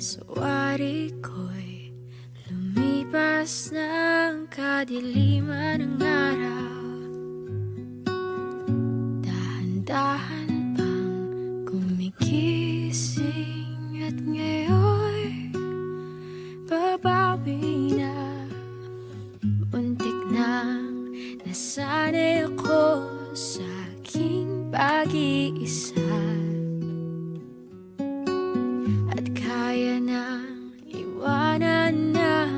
Sawari ko'y lumipas ng kadiliman ng araw. Dahan-dahan pang gumigising at ngayon babawi na. Muntik nang nasanay ako sa aking pag-iisa, at kaya nang iwanan ng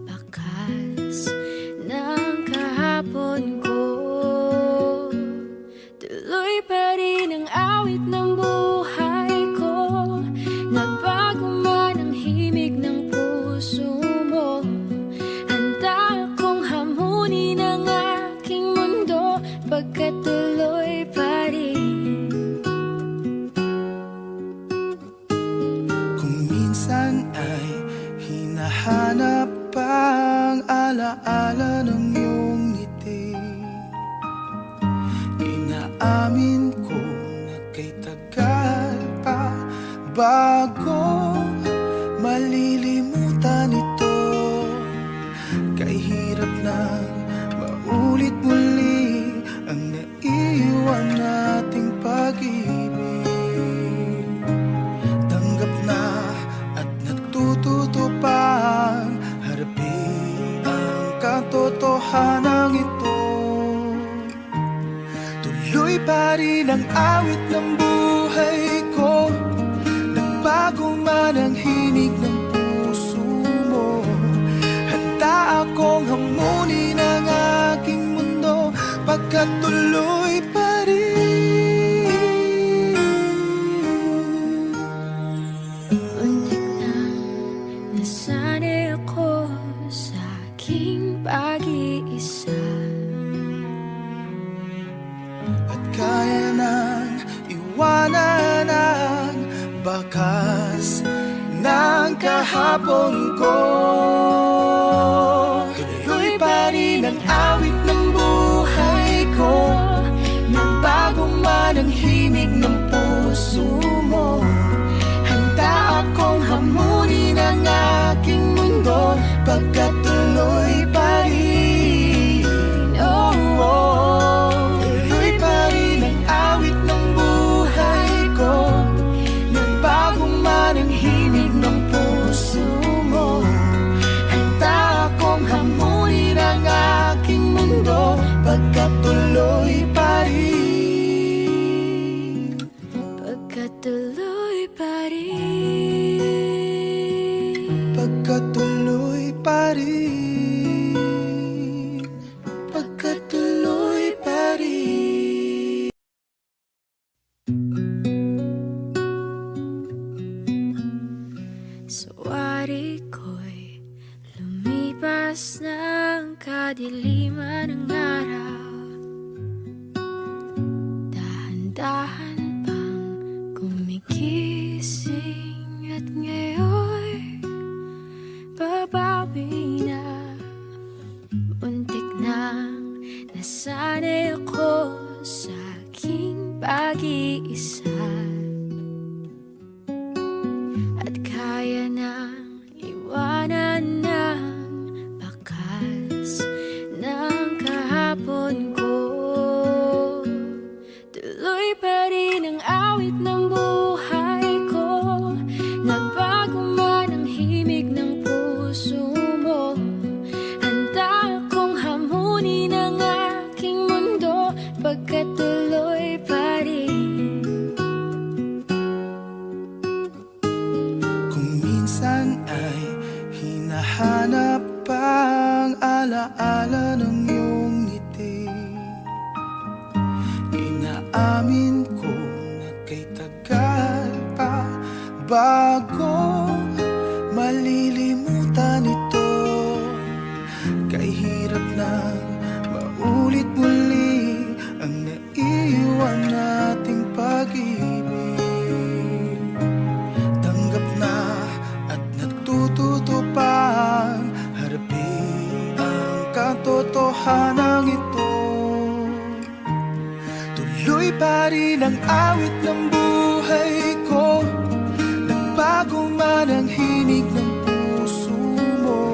bakas ng kahapon ko. Tuloy pa rin ang awit ng buhay ko, nagbago man ang himig ng puso mo. Handa akong hamunin ang aking mundo, pagkat tuloy pa rin. Kung minsan ay hinahanap ang alaala ng iyong ngiti, inaamin ko na kay tagal pa bago malilimutan ito. Kay hirap na maulit muli ang naiwan nating pag-ibig. Tanggap na at natututo pang harapin ang katotohanan ito. Tuloy pa rin ang awit ng buhay ko, nagbago man ang hinig ng puso mo. Handa akong hamunin ang aking mundo, pagkat tuloy pa rin. Muntik nang nasanay ako sa aking pag-iisa, At kaya nang iwanan ang bakas ng kahapon ko. Tuloy pa rin ang awit ng buhay ko, nagbago man ang himig ng puso mo. Handa akong hamunin ang aking mundo, pagkat tuloy pa rin. Oh, oh. Tuloy pa rin ang awit ng buhay ko, nagbago man ang himig ng puso mo. Handa akong hamunin ang aking mundo, pagkat tuloy pa rin. pagkat tuloy pa rin. Pagkat tuloy pa rin. Pagkat tuloy pa rin. Sawari ko'y lumipas ng kadiliman ng araw. Dahan-dahan pang gumigising at ngayon babawi na. Muntik nang nasanay ako sa aking pag-iisa, at kaya nang iwanan ng bakas ng kahapon ko. Tuloy pa rin ang awit ng buhay ko, nagbago man ang himig ng puso mo. Handa akong hamunin ang aking mundo, pagkat tuloy pa rin. Kung minsan ay hinahanap ang alaala ng iyong ngiti, inaamin ko na kay tagal pa bago malilimutan ito. Kay hirap na maulit muli ang naiwan nating pag-ibig. Tanggap na at natututo pang harapin ang katotohanan ito. Tuloy pa rin ang awit ng buhay ko. Nagbago man ang himig ng puso mo.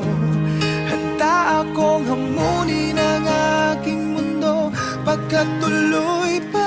Handa akong hamunin ang aking mundo, pagkat tuloy pa